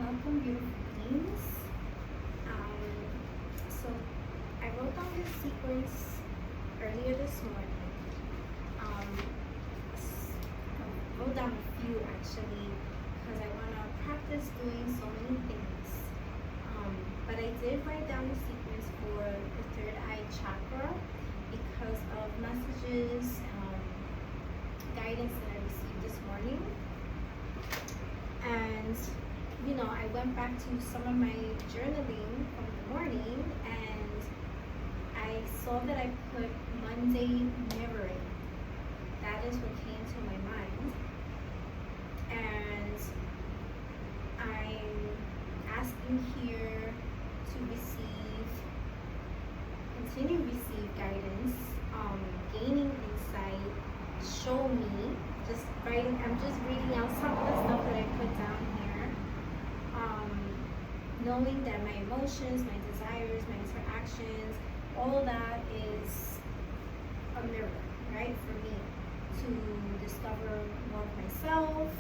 Welcome, beautiful beings. So I wrote down this sequence earlier this morning. I wrote down a few actually because I want to practice doing so many things. But I did write down the sequence for the third eye chakra because of messages, guidance that I received this morning. And I went back to some of my journaling from the morning and I saw that I put Monday mirroring. That is what came to my mind. And I'm asking here to continue to receive guidance, gaining insight, show me, I'm just reading out some of the stuff that I put down here. Knowing that my emotions, my desires, my interactions, all of that is a mirror, right, for me to discover more of myself,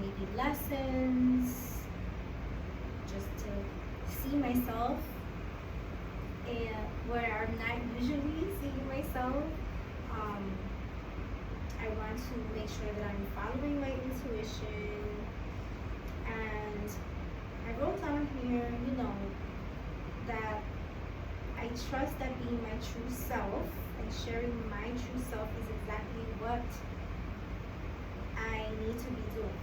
maybe lessons, just to see myself where I'm not usually seeing myself. I want to make sure that I'm following my intuition. And I wrote down here, that I trust that being my true self and sharing my true self is exactly what I need to be doing.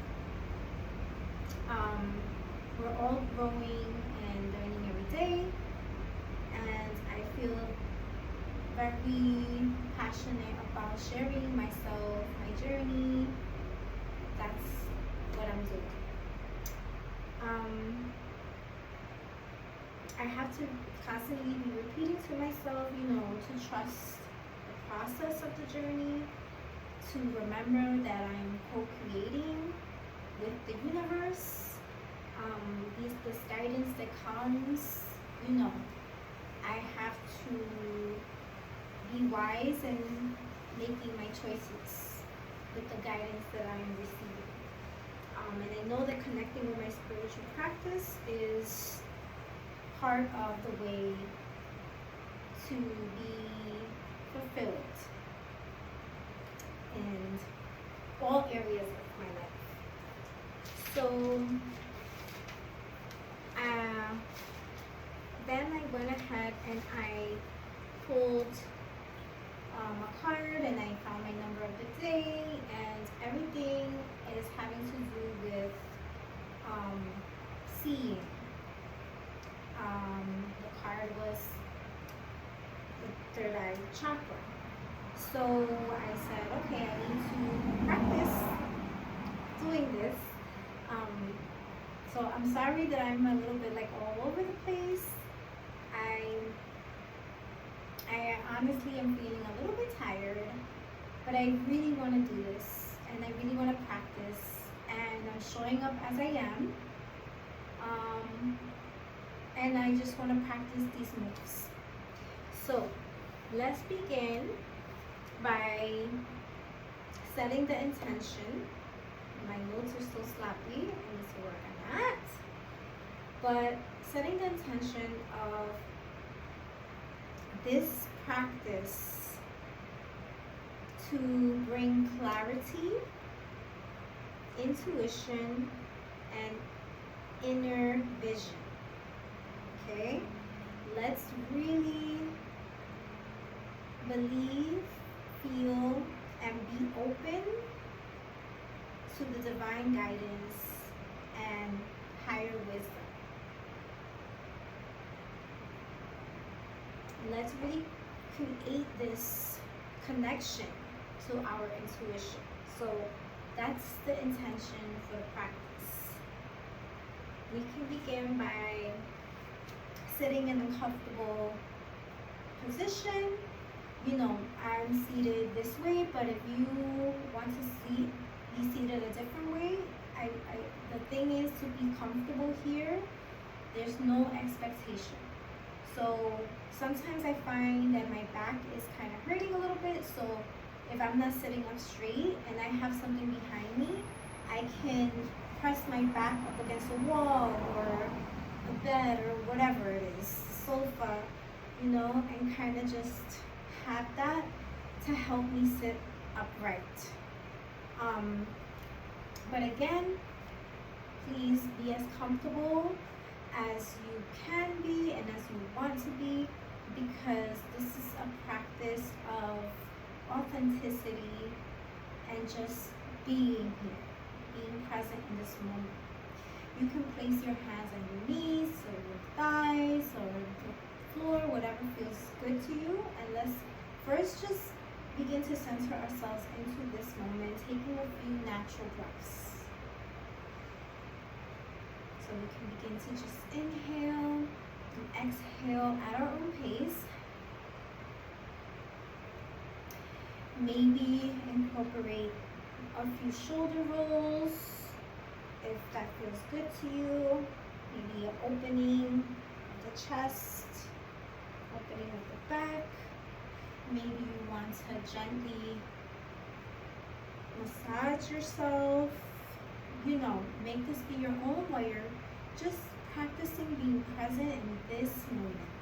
We're all growing and learning every day, and I feel very passionate about sharing myself, my journey. That's what I'm doing. I have to constantly be repeating to myself, to trust the process of the journey, to remember that I'm co-creating with the universe. This guidance that comes, I have to be wise in making my choices with the guidance that I'm receiving. And I know that connecting with my spiritual practice is part of the way to be fulfilled in all areas of my life. So then I went ahead and I pulled a card and I found my number of the day, and everything is having to do with seeing. The card was the third eye chakra. So I said, okay, I need to practice doing this. So I'm sorry that I'm a little bit all over the place. I honestly am feeling a little bit tired, but I really want to do this and I really want to practice, and I'm showing up as I am, and I just want to practice these moves. So let's begin by setting the intention. My notes are so sloppy, I need to work on that. But setting the intention of this practice to bring clarity, intuition, and inner vision. Okay? Let's really believe, feel, and be open to the divine guidance and higher wisdom. Let's really create this connection to our intuition. So that's the intention for the practice. We can begin by sitting in a comfortable position. I'm seated this way, but if you want to be seated a different way, the thing is to be comfortable here. There's no expectation. So sometimes I find that my back is kind of hurting a little bit, so if I'm not sitting up straight and I have something behind me, I can press my back up against a wall or a bed or whatever it is, sofa, you know, and kind of just have that to help me sit upright. But again, please be as comfortable as you can be and as you want to be, because this is a practice of authenticity and just being here, being present in this moment. You can place your hands on your knees or your thighs or the floor, whatever feels good to you, and let's first just begin to center ourselves into this moment, taking a few natural breaths. So we can begin to just inhale and exhale at our own pace. Maybe incorporate a few shoulder rolls if that feels good to you. Maybe an opening of the chest, opening of the back. Maybe you want to gently massage yourself. You know, make this be your own while you're just practicing being present in this moment.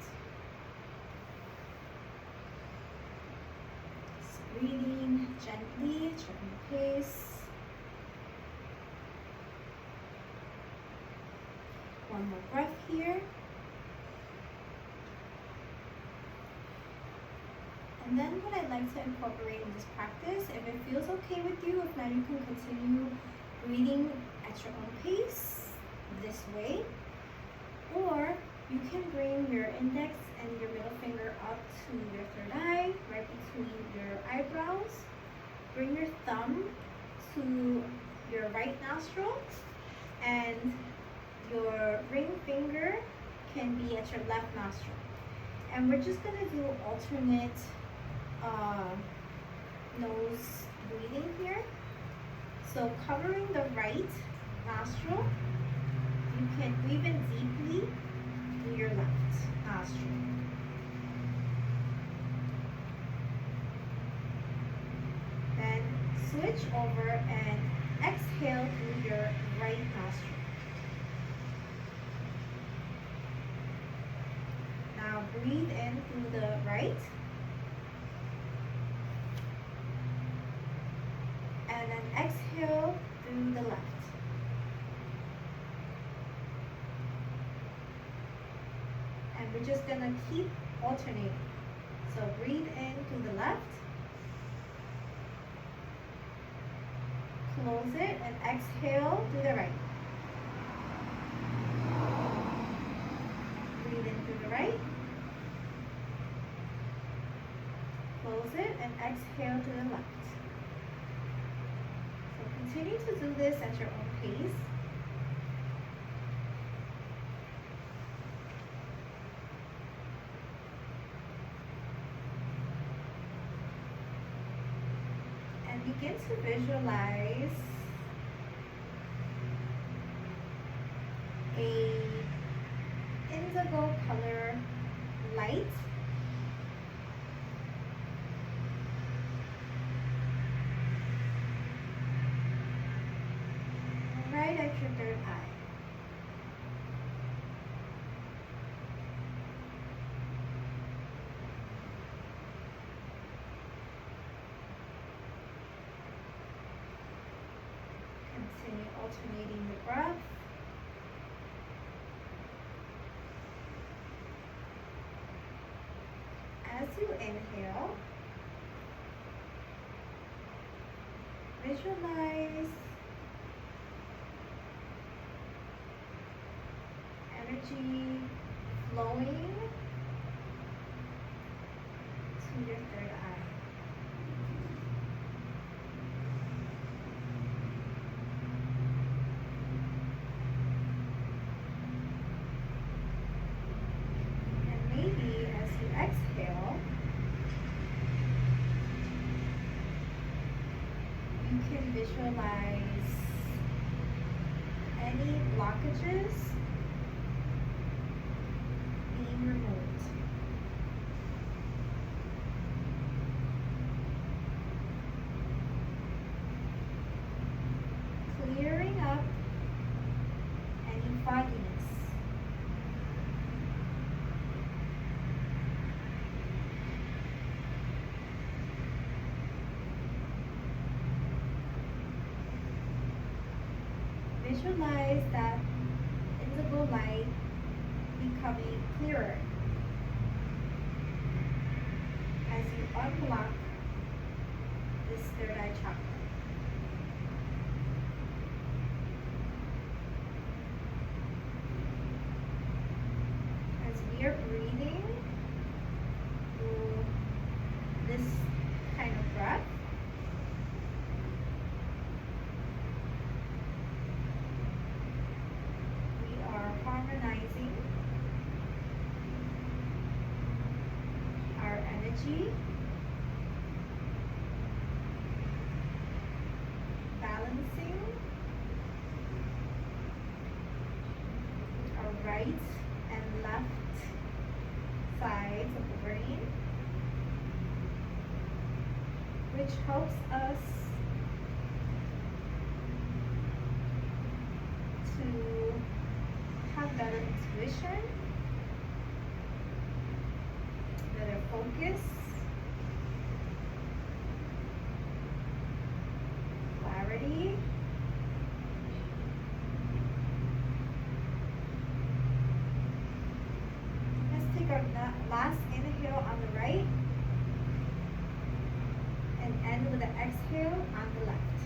Just breathing gently at your own pace. One more breath here. And then what I'd like to incorporate in this practice, if it feels okay with you, if not, you can continue breathing at your own pace this way. Or you can bring your index and your middle finger up to your third eye, right between your eyebrows. Bring your thumb to your right nostril, and your ring finger can be at your left nostril. And we're just going to do alternate nose breathing here. So covering the right nostril, you can breathe in deeply through your left nostril. Then switch over and exhale through your right nostril. Now breathe in through the right. And then exhale through the left. And we're just gonna keep alternating. So breathe in through the left. Close it and exhale through the right. Breathe in through the right. Close it and exhale to the left. So continue to do this at your own pace. And begin to visualize a indigo color light right at your third eye. Continue alternating the breath. As you inhale, visualize energy flowing to your third eye. And maybe as you exhale, you can visualize any blockages being removed. Clearing up visualize that indigo light becoming clearer as you unblock this third eye chakra. As we are breathing through this kind of breath, we are harmonizing our energy, balancing our right and left sides of the brain, which helps us to have better intuition, better focus, clarity, let's take our last inhale on the right and end with an exhale on the left.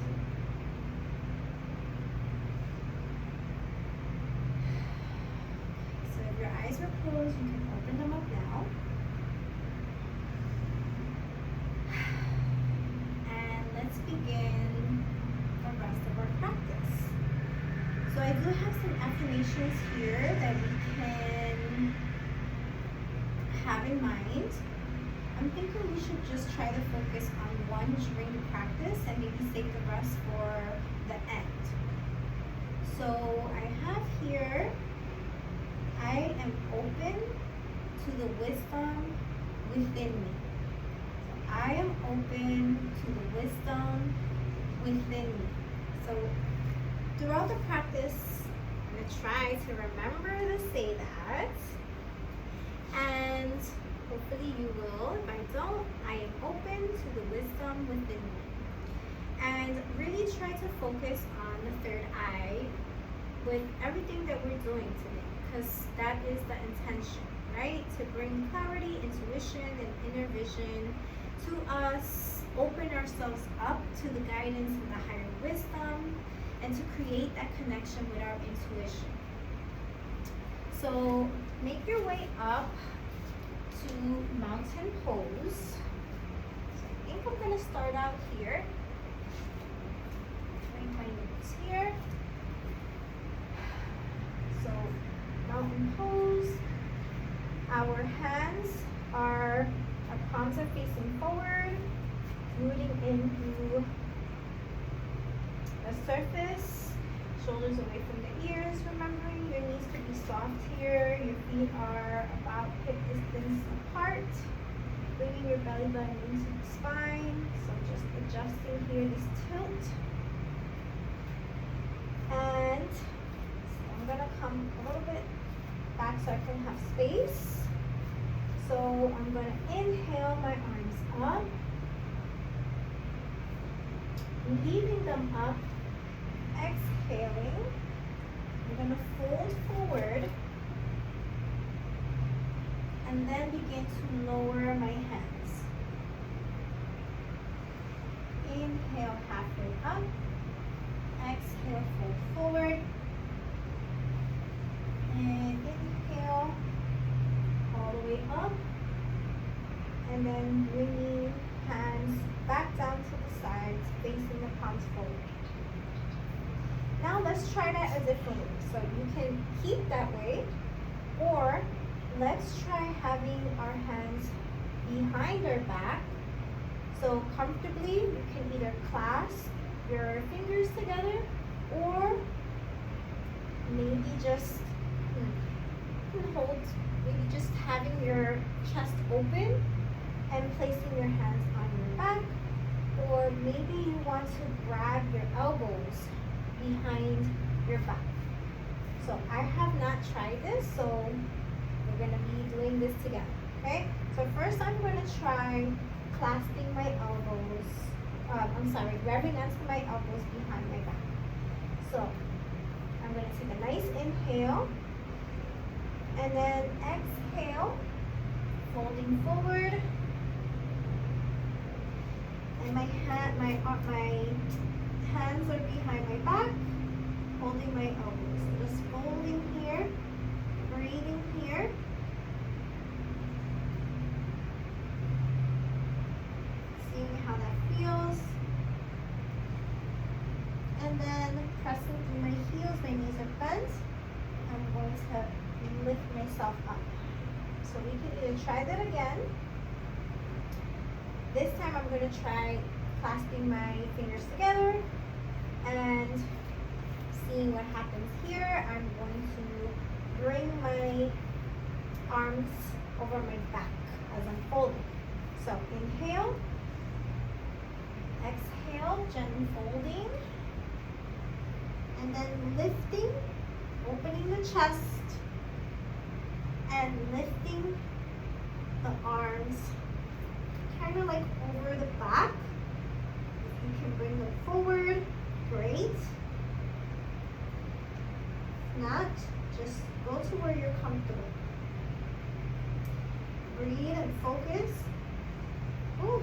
So if your eyes were closed, you can open them up now. And let's begin the rest of our practice. So I do have some affirmations here that we can have in mind. I'm thinking we should just try to focus on one during the practice and maybe save the rest for the end. So I have here, I am open to the wisdom within me. So I am open to the wisdom within me. So throughout the practice, I'm going to try to remember to say that. And hopefully you will. If I don't, I am open to the wisdom within me. And really try to focus on the third eye with everything that we're doing today, because that is the intention, right? To bring clarity, intuition, and inner vision to us, open ourselves up to the guidance and the higher wisdom, and to create that connection with our intuition. So make your way up to mountain pose. So I think I'm going to start out here. Bring my notes here. So mountain pose. Our hands are, our palms are facing forward, rooting into the surface. Shoulders away from the ears, remembering your knees to be soft here. Your feet are about hip distance apart. Bringing your belly button into the spine. So just adjusting here this tilt. And so I'm going to come a little bit back so I can have space. So I'm going to inhale my arms up. Leaving them up. Exhaling, I'm going to fold forward and then begin to lower my hands. Inhale, halfway up. Exhale, fold forward. And inhale, all the way up. And then bringing hands back down to the sides, facing the palms forward. Now let's try that a different way. So you can keep that way, or let's try having our hands behind our back. So comfortably, you can either clasp your fingers together, or maybe just hold, maybe just having your chest open and placing your hands on your back, or maybe you want to grab your elbows behind your back. So I have not tried this, so we're going to be doing this together, okay? So first I'm going to try clasping my elbows, grabbing onto my elbows behind my back. So take a nice inhale. And then exhale, folding forward. And my hands are behind my back, holding my elbows. So just folding here, breathing here. Seeing how that feels. And then pressing through my heels, my knees are bent. I'm going to lift myself up. So we can either try that again. This time I'm going to try clasping my fingers together and seeing what happens here. I'm going to bring my arms over my back as I'm folding. So inhale, exhale, gently folding, and then lifting, opening the chest, and lifting the arms kind of like over the back. If you can bring them forward, great. If not, just go to where you're comfortable. Breathe and focus. Ooh,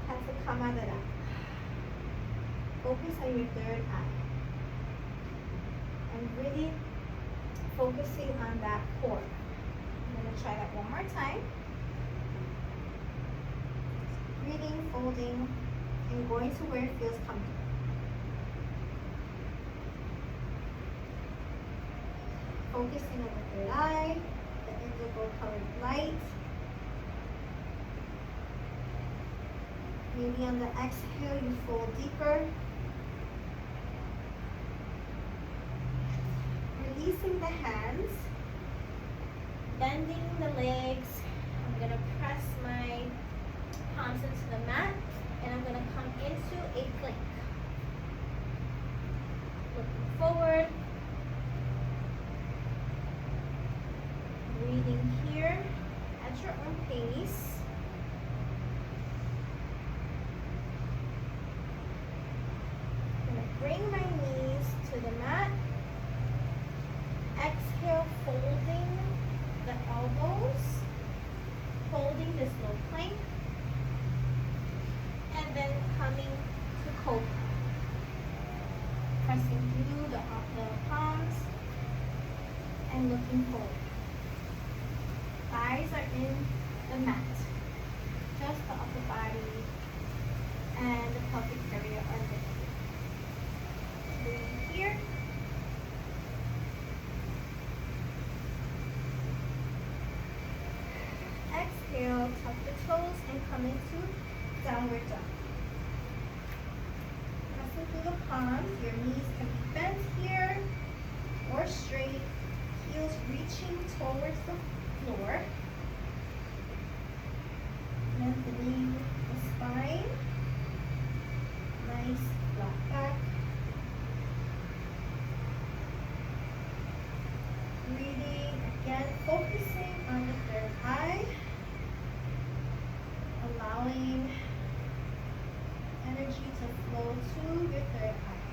have to come out of that. Focus on your third eye. And really focusing on that core. I'm going to try that one more time. Breathing, folding, and going to where it feels comfortable. Focusing on the third eye, the indigo colored light. Maybe on the exhale you fold deeper. Releasing the hands, bending the legs. I'm going to press my palms into the mat, and I'm going to come into a plank. Looking forward. Breathing here at your own pace. I'm going to bring my knees to the mat. Exhale, folding the elbows, holding this low plank, and then coming to cobra. Pressing through the palms and looking forward. Thighs are in the mat, just the upper body and the pelvic area are lifted. Breathe here. Exhale, tuck the toes and come into downward dog. Pressing through the palms, your knees can be bent here or straight, heels reaching towards the floor. Lengthening the spine. Nice flat back. Breathing again, focusing on the third eye. Allowing energy to flow to your third eye.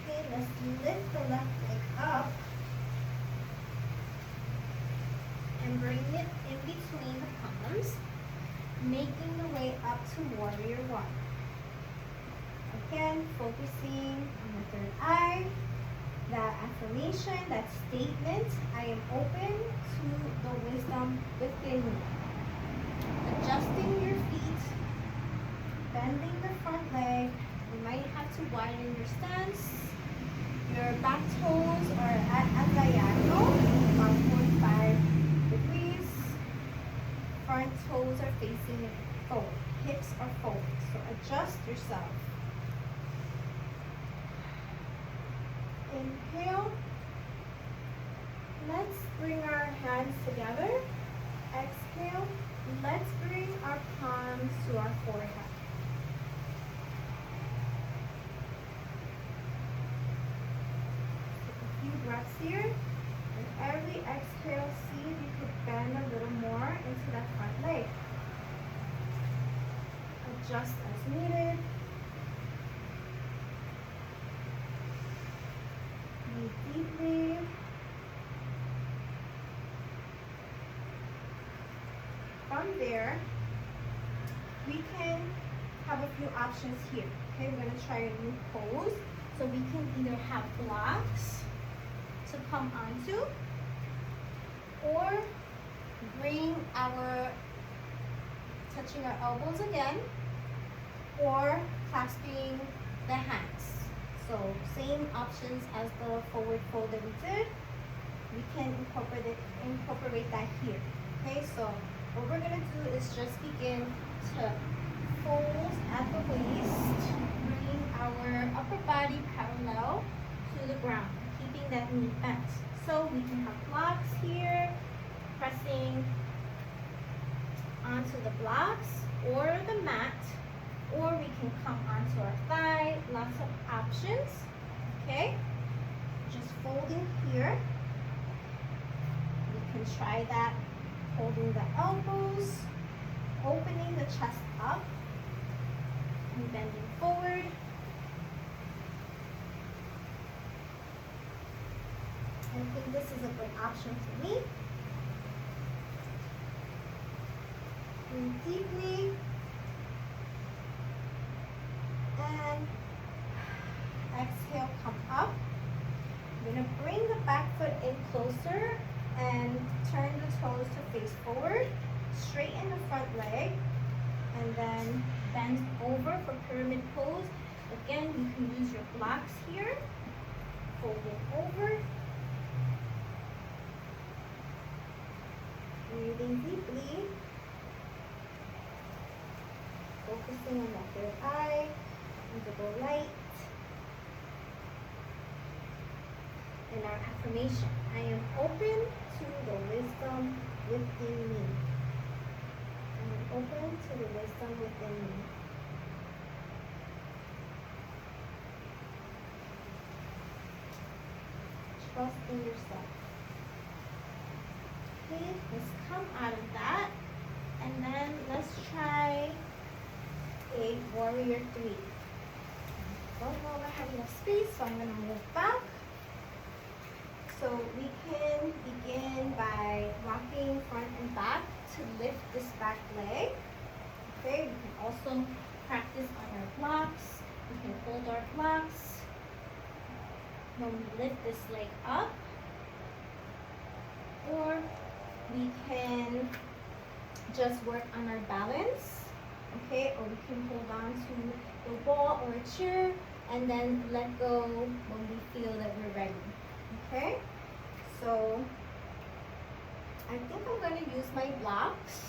Okay, let's lift the left leg up and bring it in between the palms, making the way up to warrior one. Again, focusing on the third eye. That affirmation, that statement, I am open to the wisdom within me. Adjusting your feet, bending the front leg. You might have to widen your stance. Your back toes are at a diagonal, about 45 degrees. Front toes are facing forward. Hips are forward. So adjust yourself. Inhale. Let's bring our hands together. Exhale. Let's bring our palms to our forehead. Take a few breaths here. With every exhale, see if you could bend a little more into that front leg. adjust as needed. Breathe deeply. From there, we can have a few options here. Okay, we're gonna try a new pose. So we can either have blocks to come onto, or bring our, touching our elbows again, or clasping the hands. So same options as the forward fold that we did. We can incorporate that here. Okay, so what we're gonna do is just begin to fold at the waist, bringing our upper body parallel to the ground, keeping that knee bent. So we can have blocks here, pressing onto the blocks or the mat, or we can come onto our thigh. Lots of options. Okay, just folding here. We can try that, holding the elbows, opening the chest up, and bending forward. I think this is a good option for me. Breathe deeply. And exhale, come up. I'm going to bring the back foot in closer and turn the toes to face forward. Straighten the front leg. And then bend over for pyramid pose. Again, you can use your blocks here. Fold it over. Breathing deeply. Focusing on that third eye, visible light. And our affirmation: I am open to the wisdom within me. I am open to the wisdom within me. Trust in yourself. Okay, let's come out of that, and then let's try a warrior 3. Don't know if I have enough space, so I'm going to move back. So we can begin by rocking front and back to lift this back leg. Okay, we can also practice on our blocks. We can hold our blocks when we lift this leg up, or we can just work on our balance. Okay, or we can hold on to the wall or a chair and then let go when we feel that we're ready. Okay, so I think I'm going to use my blocks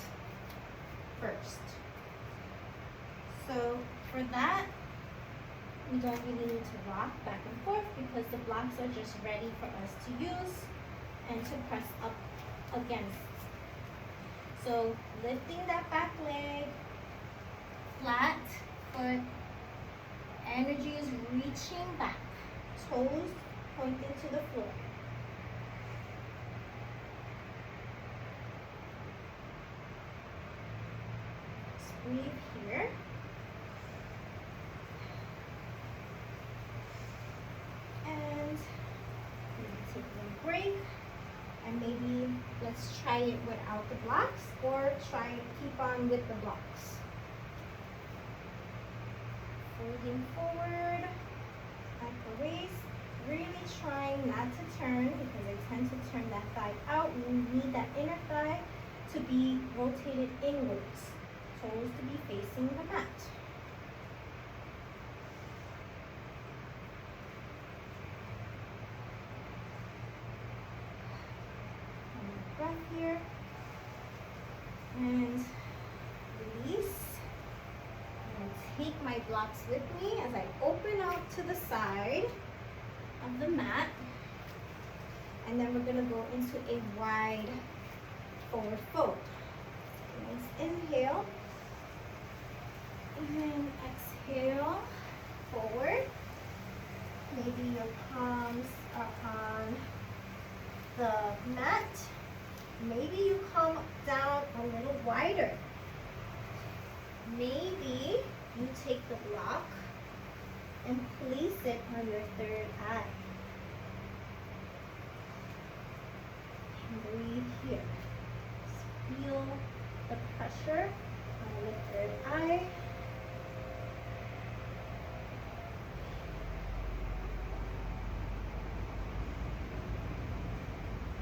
first. So for that, we don't really need to rock back and forth because the blocks are just ready for us to use and to press up against. So lifting that back leg, flat foot, energy is reaching back, toes pointing to the floor. Just breathe here. And maybe take a break. And maybe let's try it without the blocks, or keep on with the blocks. Folding forward at the waist, really trying not to turn because I tend to turn that thigh out. We need that inner thigh to be rotated inwards, toes to be facing the mat. Breath here, and release. And take my blocks with me as I open out to the side of the mat, and then we're going to go into a wide forward fold. Nice inhale, and then exhale forward. Maybe your palms are on the mat. Maybe you come down a little wider. Maybe take the block and place it on your third eye. And breathe here. Just feel the pressure on the third eye.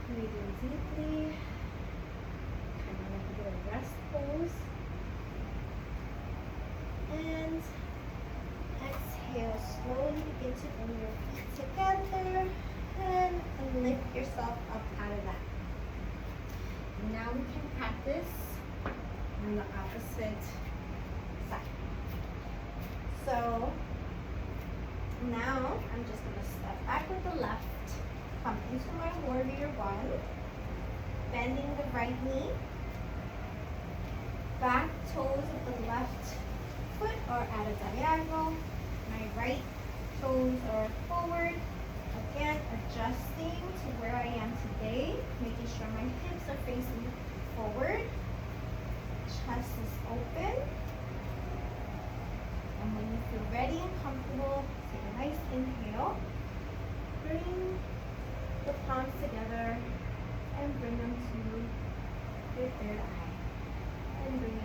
Breathing deeply, kind of like a little rest pose. And exhale, slowly begin to bring your feet together and lift yourself up out of that. Now we can practice on the opposite side. So now I'm just going to step back with the left, come into my warrior one, bending the right knee, back toes of the left foot are at a diagonal, my right toes are forward. Again, adjusting to where I am today, making sure my hips are facing forward, chest is open. And when you feel ready and comfortable, take a nice inhale. Bring the palms together and bring them to your third eye. And breathe.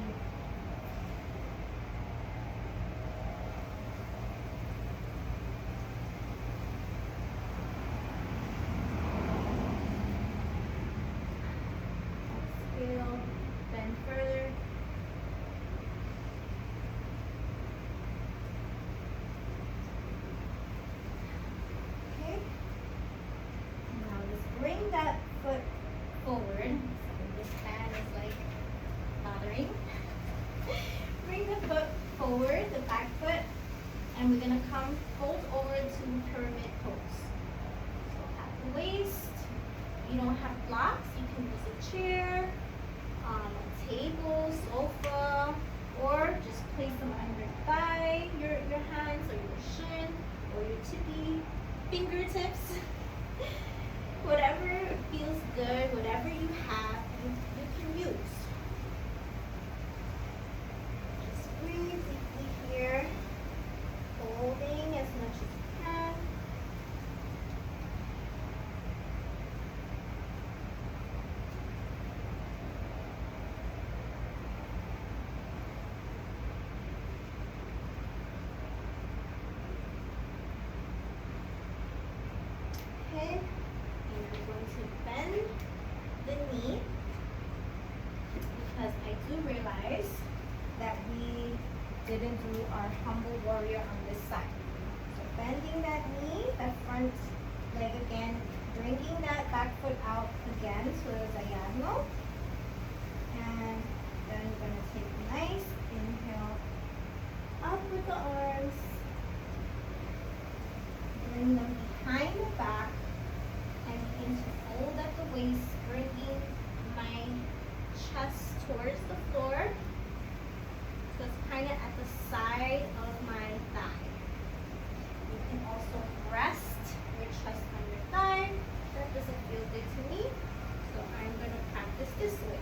Exhale, bend further. Okay. Now just bring that foot forward. So this hand is like bothering. Bring the foot forward, the back foot, and we're gonna come fold over to pyramid pose. So at the waist, you don't have blocks, you can use a chair, a table, sofa, or just place them under your thigh, your hands, or your shin, or your tippy fingertips. Whatever feels good, whatever you have, you can use. Just breathe deeply here, holding as much as you can. Okay, and I'm going to bend the knee because I do realize that we didn't do our humble warrior on this side. So bending that knee, that front leg again, bringing that back foot out again to the diagonal. And then we're going to take a nice inhale up with the arms. Bring them behind the back and begin to fold at the waist, bringing my chest towards the floor. So it's kind of at the side of my thigh. You can also rest your chest on your thigh. That doesn't feel good to me, so I'm going to practice this way.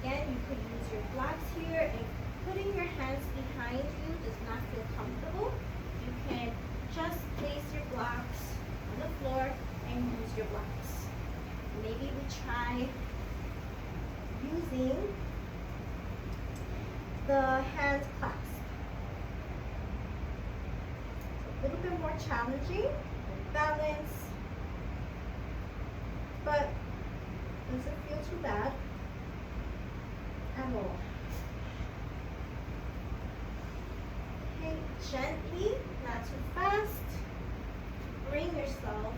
Again, you could use your blocks here. If putting your hands behind you does not feel comfortable, you can just place your blocks on the floor and use your blocks. Maybe we try using the hand clasp. It's a little bit more challenging with balance, but doesn't feel too bad at all. Okay, gently, not too fast. Bring yourself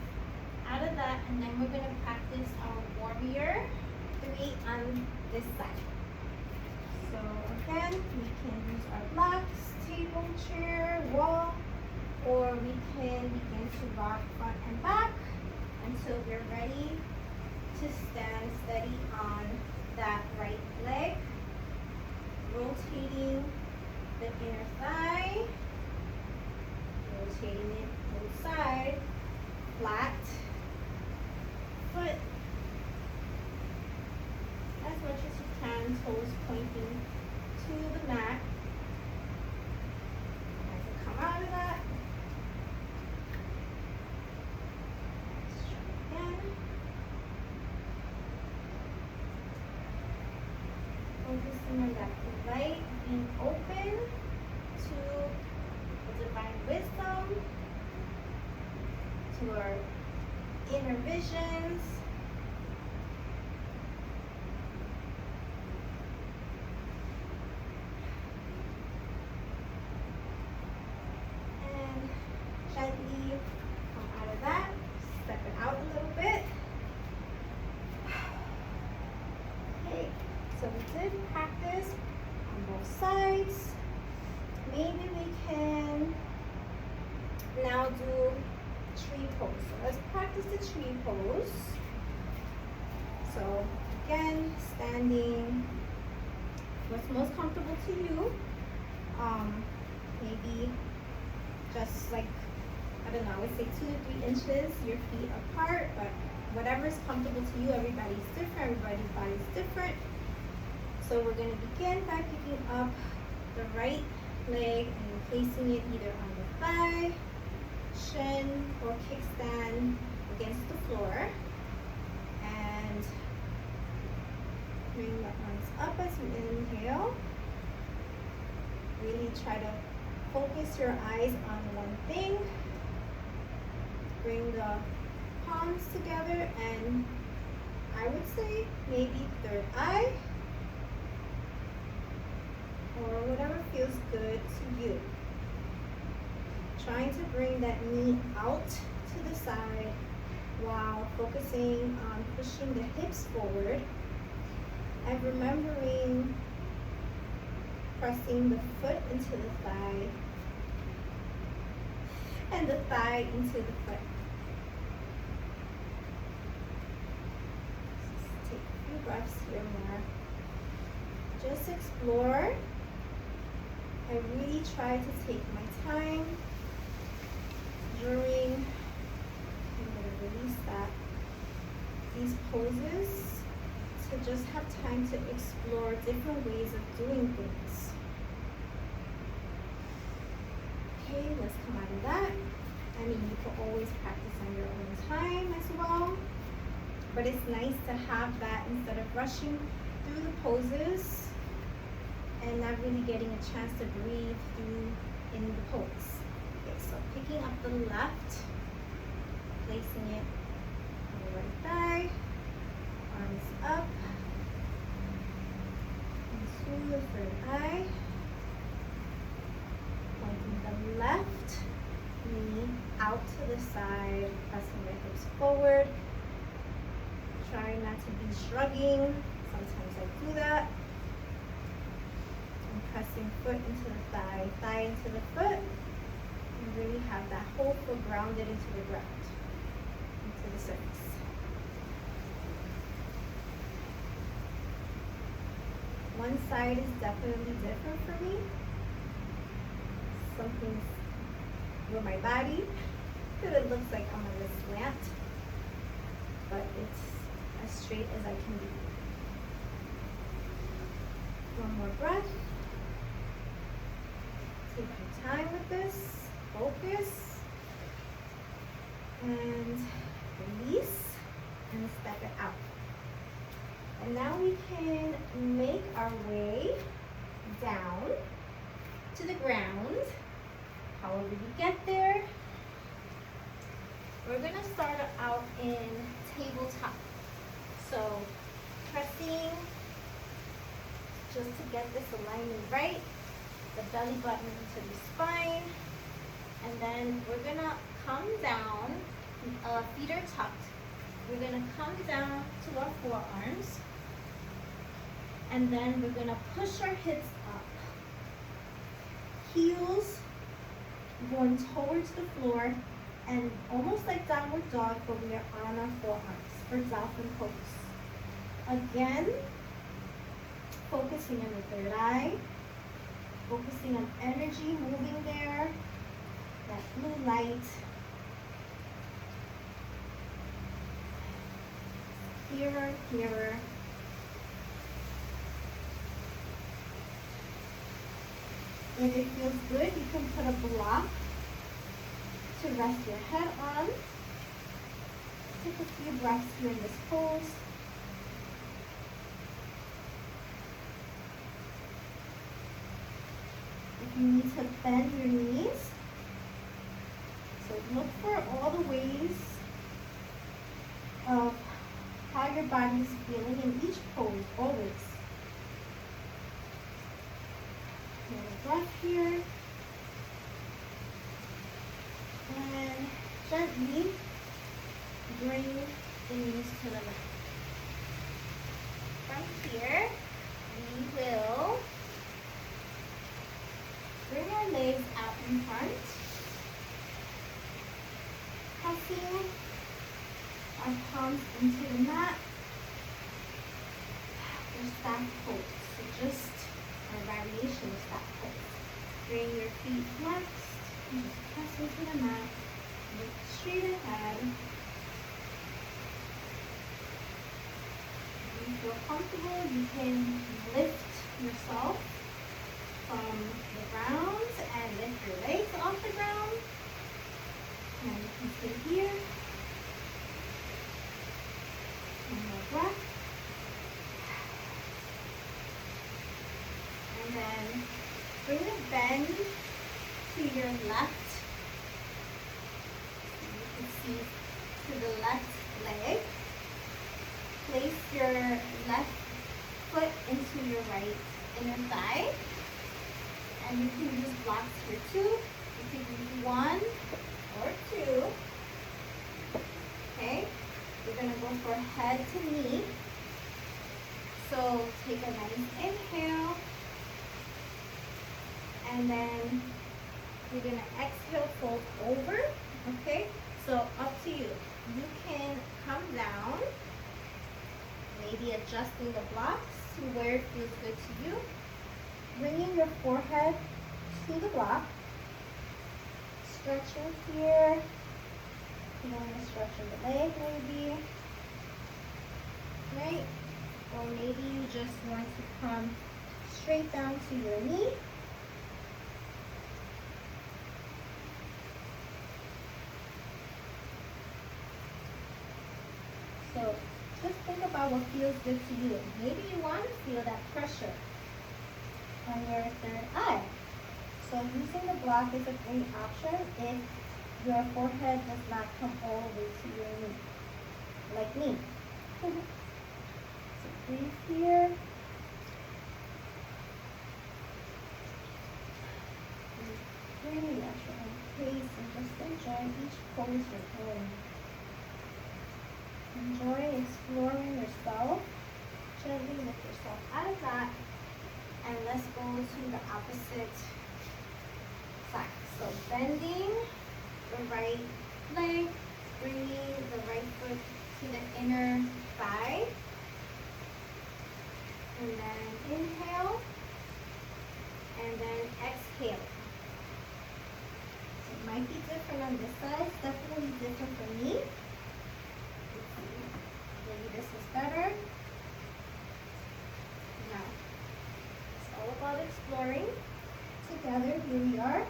out of that, and then we're going to practice our warrior 3 on this side. So again, we can use our blocks, table, chair, wall, or we can begin to rock front and back until we're ready to stand steady on that right leg, rotating the inner thigh, rotating it both sides, flat foot, as much as you can, toes pointing to the Focusing on that light, being open to the divine wisdom, to our inner visions. And gently come out of that, step it out a little bit. Okay, so we did practice on both sides. Maybe we can now do tree pose. So let's practice the tree pose. So again, standing, what's most comfortable to you. Maybe just like, I don't know, I would say 2 to 3 inches, your feet apart, but whatever is comfortable to you. Everybody's different, everybody's body is different. So we're going to begin by picking up the right leg and placing it either on the thigh, shin, or kickstand against the floor. And bring the arms up as you inhale. Really try to focus your eyes on one thing. Bring the palms together and I would say maybe third eye or whatever feels good to you. Trying to bring that knee out to the side while focusing on pushing the hips forward and remembering pressing the foot into the thigh and the thigh into the foot. Just take a few breaths here more. Just explore. I really try to take my time during, I'm going to release that, these poses to just have time to explore different ways of doing things. Okay, let's come out of that. I mean, you can always practice on your own time as well, but it's nice to have that instead of rushing through the poses and not really getting a chance to breathe through in the pose. Okay, so picking up the left, placing it on the right thigh, arms up, into the third eye, pointing the left knee out to the side, pressing the hips forward. Try not to be shrugging. Sometimes I do that. And pressing foot into the thigh, thigh into the foot, and really have that whole foot grounded into the ground, into the surface. One side is definitely different for me. Something's with my body that it looks like I'm on a slant, but it's as straight as I can be. One more breath. Take your time with this. Focus. And release and step it out. And now we can make our way down to the ground. However you get there, we're going to start out in tabletop. So pressing just to get this alignment right, the belly button into the spine, and then we're going to come down, feet are tucked. We're going to come down to our forearms, and then we're going to push our hips up. Heels going towards the floor, and almost like downward dog, but we are on our forearms for dolphin pose. Again, focusing on the third eye, focusing on energy moving there, that blue light. Clearer, clearer. If it feels good, you can put a block to rest your head on. Take a few breaths here in this pose. you need to bend your knees. So look for all the ways of how your body is feeling in each pose, always. Little breath here. And gently bring the knees to the mat. From here, we will bring our legs out in front, pressing our palms into the mat for stack pose. So just a variation of stack pose. Bring your feet flexed and just press into the mat. Look straight ahead. If you feel comfortable, you can lift yourself from the ground and lift your legs off the ground. And you can stay here. One more breath. And then bring a bend to your left. You can see to the left leg. Place your left foot into your right inner thigh. And you can use blocks here too. You can use 1 or 2. Okay? We're going to go for head to knee. So take a nice inhale. And then you're going to exhale, fold over. Okay? So up to you. You can come down. Maybe adjusting the blocks to where it feels good to you. Bringing your forehead to the block. Stretching here. You want to stretch the leg maybe. Right? Or maybe you just want to come straight down to your knee. So just think about what feels good to you. Maybe you want to feel that pressure on your third eye. So using the block is a great option if your forehead does not come all the way to your knee, like me. So breathe here. Breathe at your own pace and just enjoy each pose you're doing. Enjoy exploring yourself. Gently lift yourself out of that. And let's go to the opposite side. So bending the right leg, bringing the right foot to the inner thigh. And then inhale. And then exhale. It might be different on this side. It's definitely different for me. Maybe this is better. Now, it's all about exploring. Together, here we are.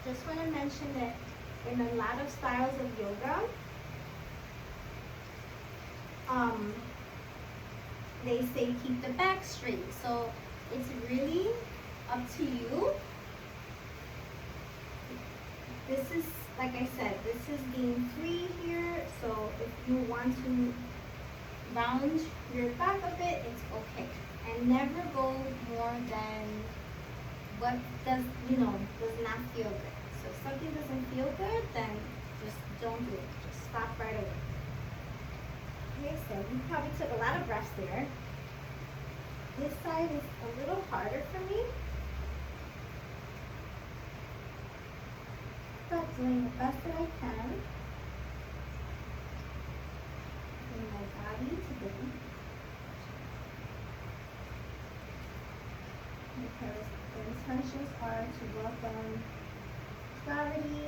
Just want to mention that in a lot of styles of yoga, they say keep the back straight. So it's really up to you. This is, like I said, this is being free here. So if you want to round your back a bit, it's okay. And never go more than what does not feel good. So if something doesn't feel good, then just don't do it. Just stop right away. Okay, so you probably took a lot of breaths there. This side is a little harder for me, but doing the best that I can. Bring my body to the beat. Because the intentions are to welcome clarity,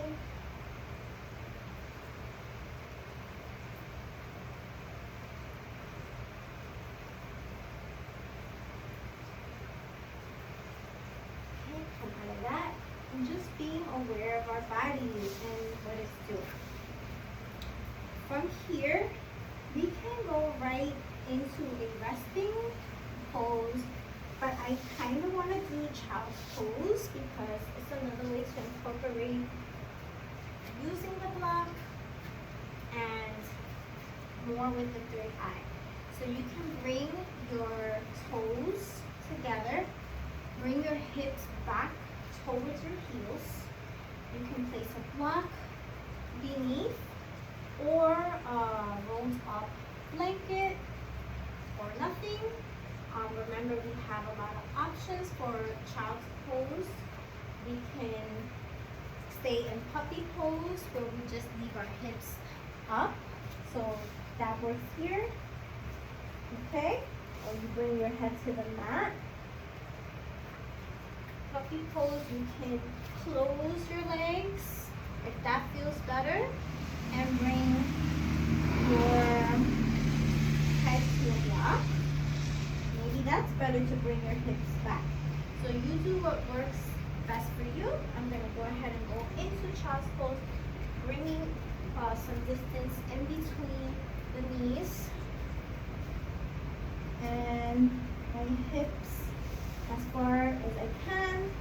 come out of that, and just being aware of our bodies and what it's doing. from here, we can go right into a resting pose, but I kind of want to do child's pose because it's another way to incorporate using the block and more with the third eye. So you can bring your toes together, bring your hips back towards your heels. You can place a block beneath or a rolled up blanket or nothing. Remember, we have a lot of options for child's pose. We can stay in puppy pose where we just leave our hips up. So that works here. Okay? Or you bring your head to the mat. Puppy pose, you can close your legs if that feels better and bring your head to a block. Maybe that's better to bring your hips back. So you do what works best for you. I'm going to go ahead and go into child's pose, bringing some distance in between the knees and my hips as far as I can,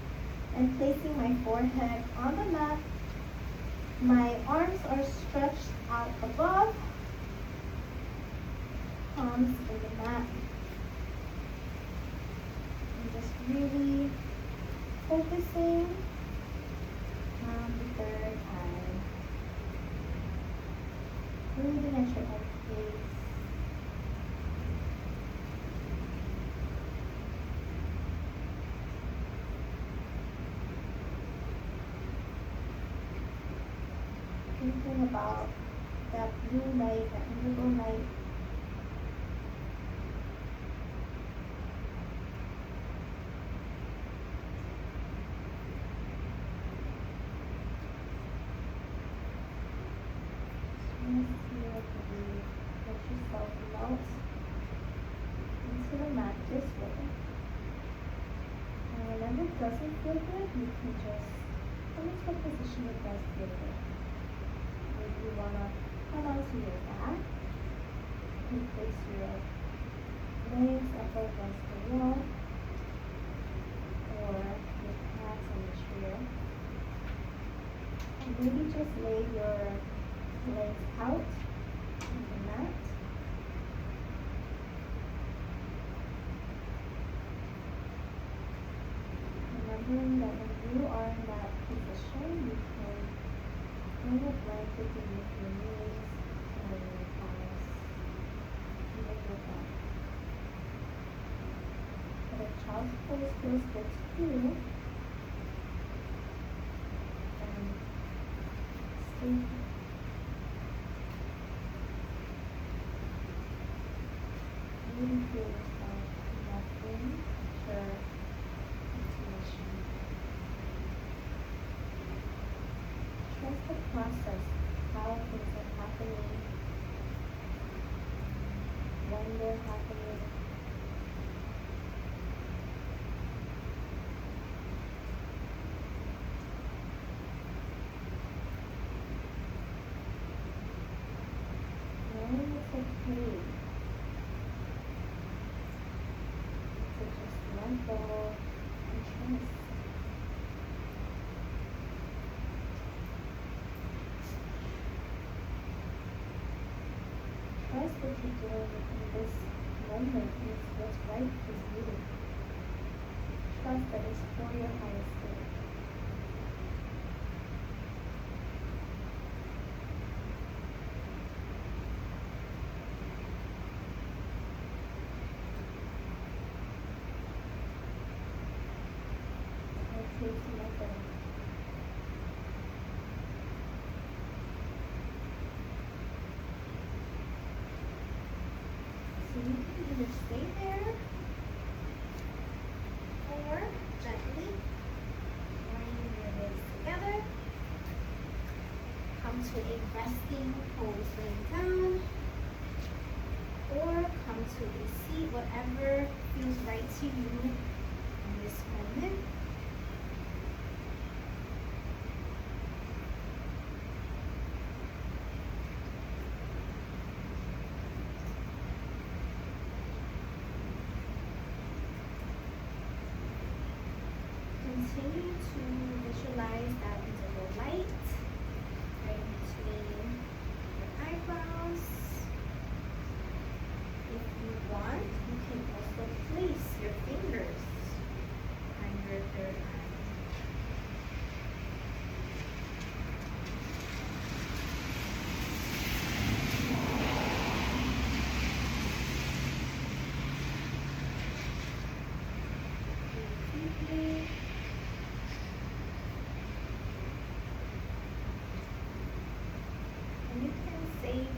and placing my forehead on the mat. My arms are stretched out above, palms in the mat. I'm just really focusing on the third eye. Breathing at your own pace. Thinking about that blue light, that indigo light. Let yourself melt into the mat this way. And whenever it doesn't feel good, you can just come into a position that does feel good. If you want to come onto your back, you can place your legs up against the wall or your hands on the chair. And maybe just lay your legs out on the mat. Remembering that when you are in that position, you can bring a blanket beneath your knees and your thighs, even your back. But if child's pose feels good to you, then stay here. Really feel yourself connecting to your intuition. Trust the process, how things are happening, when they're happening. Knowing it's okay to just let go and trust. Trust what you're doing in this moment is what's right for you. Trust that it's for your highest good. Take some of them. So you can either stay there or gently bring your legs together. Come to a resting pose laying down, or come to a seat, whatever feels right to you in this moment.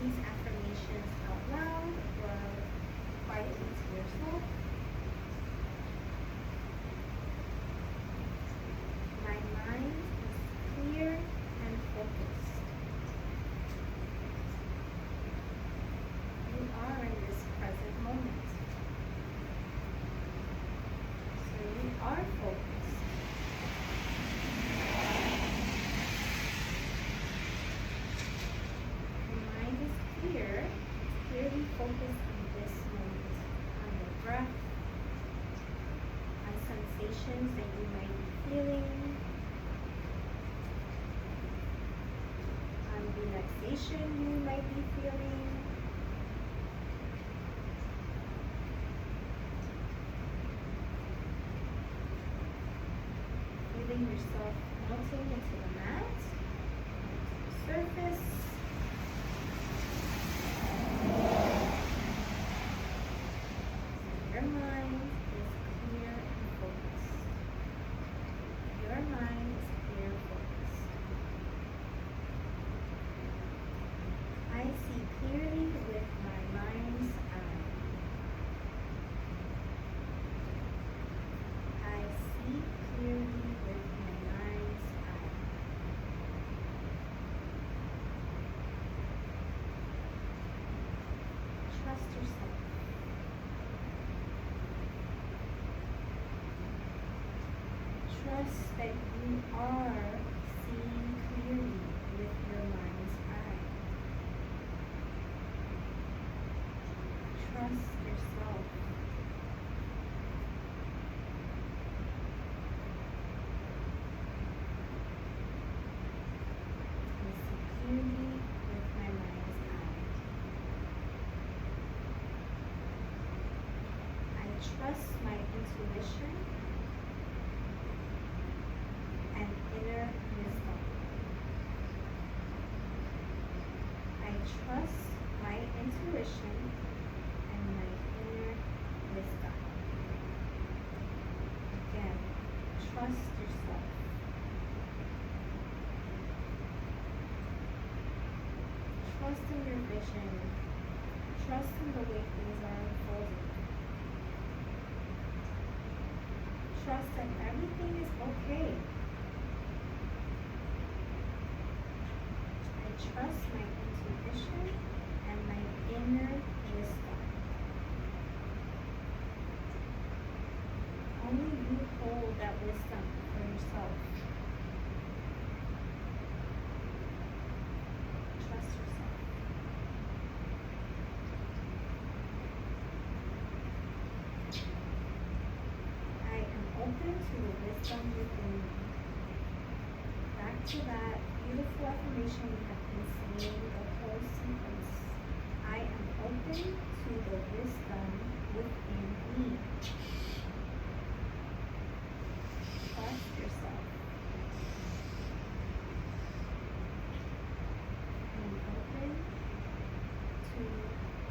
these affirmations out loud or quietly to yourself. My mind is clear and focused. You are in this present moment. So you are focused. Your mind is clear. It's clearly focused on this moment, on the breath, on sensations that you might be feeling, on relaxation you might be feeling. Feeling yourself melting into the mat, the surface. Your mind is clear and focused. Your mind is clear and focused. I see clearly with my mind's eye. I see clearly with my mind's eye. Trust yourself. Trust that you are seeing clearly with your mind's eye. Trust yourself. I see clearly with my mind's eye. I trust my intuition and inner wisdom. I trust my intuition and my inner wisdom. Again, trust yourself. Trust in your vision. Trust in the way things are unfolding. Trust that everything is okay. I trust my intuition and my inner wisdom. Only you hold that wisdom for yourself. Trust yourself. I am open to the wisdom within me. Back to that beautiful affirmation we have been saying the whole sequence. I am open to the wisdom within me. Trust yourself. I am open to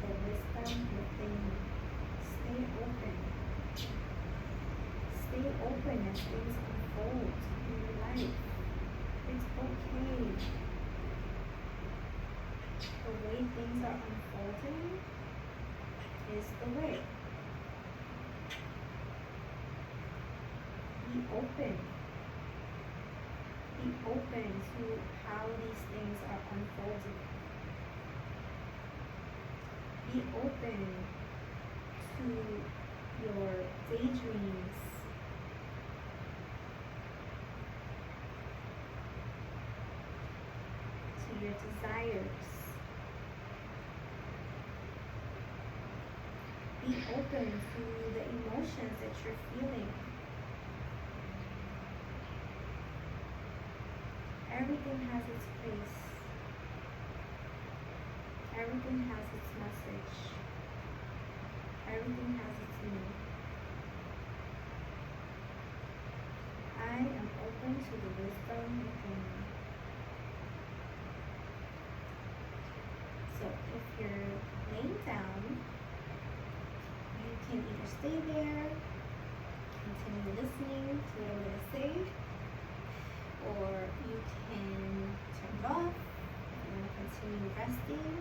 the wisdom within me. Stay open. Stay open as things unfold in your life. It's okay. The way things are unfolding is the way. Be open. Be open to how these things are unfolding. Be open to your daydreams. To your desires. Be open to the emotions that you're feeling. Everything has its place. Everything has its message. Everything has its meaning. I am open to the wisdom within me. So if you're laying down, you can either stay there, continue listening to what I'm going to say, or you can turn it off if you want to continue resting.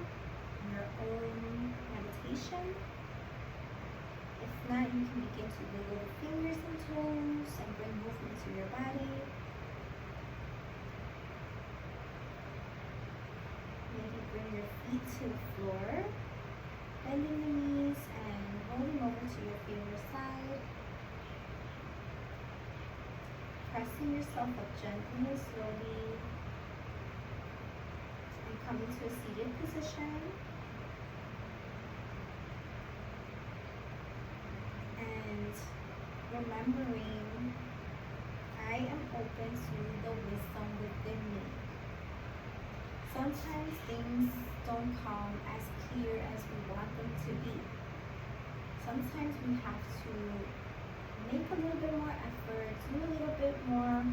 your own meditation. If not, you can begin to wiggle the fingers and toes and bring movement to your body. Maybe bring your feet to the floor, bending the knees and rolling over to your favorite side. Pressing yourself up gently and slowly and coming to a seated position. And remembering, I am open to the wisdom within me. Sometimes things don't come as clear as we want them to be. Sometimes we have to make a little bit more effort, do a little bit more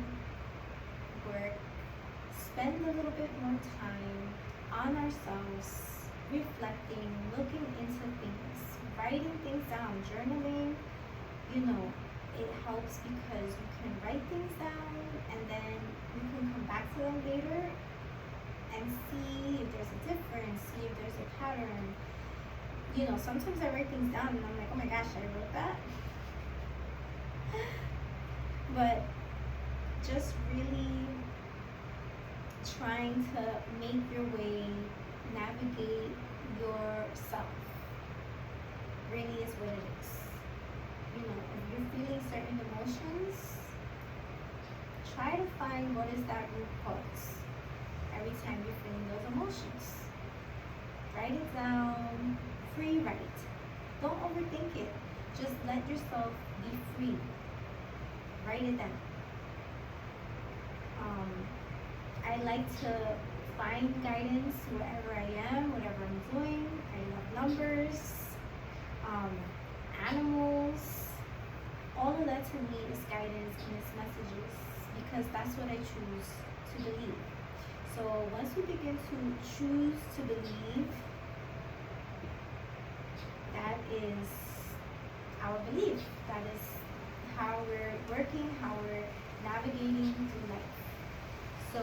work, spend a little bit more time on ourselves, reflecting, looking into things, writing things down, journaling. It helps because you can write things down and then you can come back to them later and see if there's a difference, see if there's a pattern. Sometimes I write things down and I'm like, oh my gosh, I wrote that. But just really trying to make your way, navigate yourself, really is what it is. If you're feeling certain emotions, try to find what is that root cause every time you're feeling those emotions. Write it down, free write. Don't overthink it. Just let yourself be free. Write it down. I like to find guidance wherever I am, whatever I'm doing. I love numbers, animals. All of that to me is guidance and it's messages because that's what I choose to believe. So once we begin to choose to believe, that is our belief. That is how we're working, how we're navigating through life. So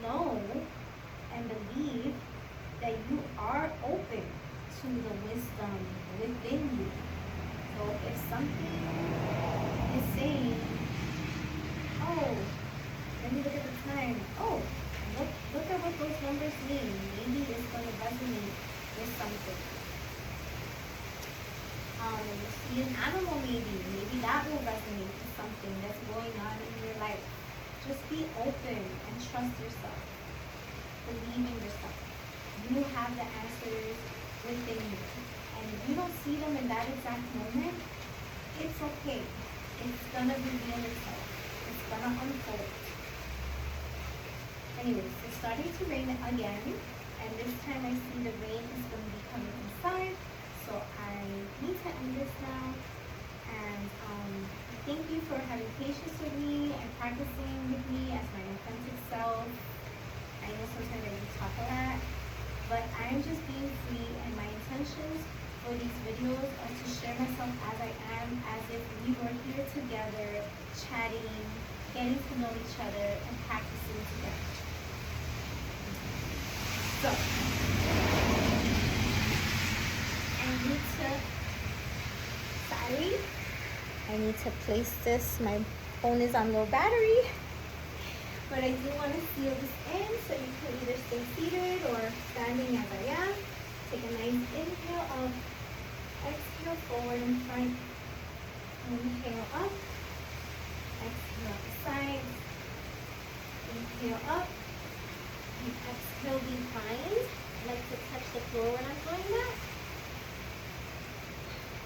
know and believe that you are open to the wisdom within you. So if something is saying, oh, let me look at the time. Oh, look at what those numbers mean. Maybe it's going to resonate with something. You see an animal maybe that will resonate with something that's going on in your life. Just be open and trust yourself. Believe in yourself. You have the answers within you. And if you don't see them in that exact moment, it's okay. It's gonna reveal itself. It's gonna unfold. Anyways, it's starting to rain again. And this time I see the rain is going to be coming inside. So I need to end this now. And thank you for having patience with me and practicing with me as my authentic self. I know sometimes I do talk a lot, but I'm just being free, and my intentions for these videos are to share myself as I am, as if we were here together, chatting, getting to know each other, and practicing together. So, I need to place this. My phone is on low battery. But I do want to seal this in so you can either stay seated or standing as I am. Take a nice inhale up, exhale forward and front. Inhale up, exhale up the sides. Inhale up, and exhale behind. I like to touch the floor when I'm doing that.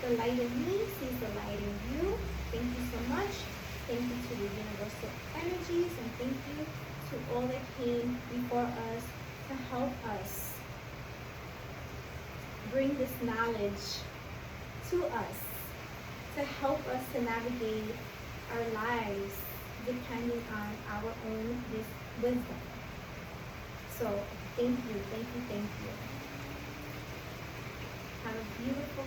The light in me sees the light in you. Thank you so much. Thank you to the universal energies, and thank you to all that came before us to help us bring this knowledge to us, to help us to navigate our lives depending on our own wisdom. So thank you, thank you, thank you. Have a beautiful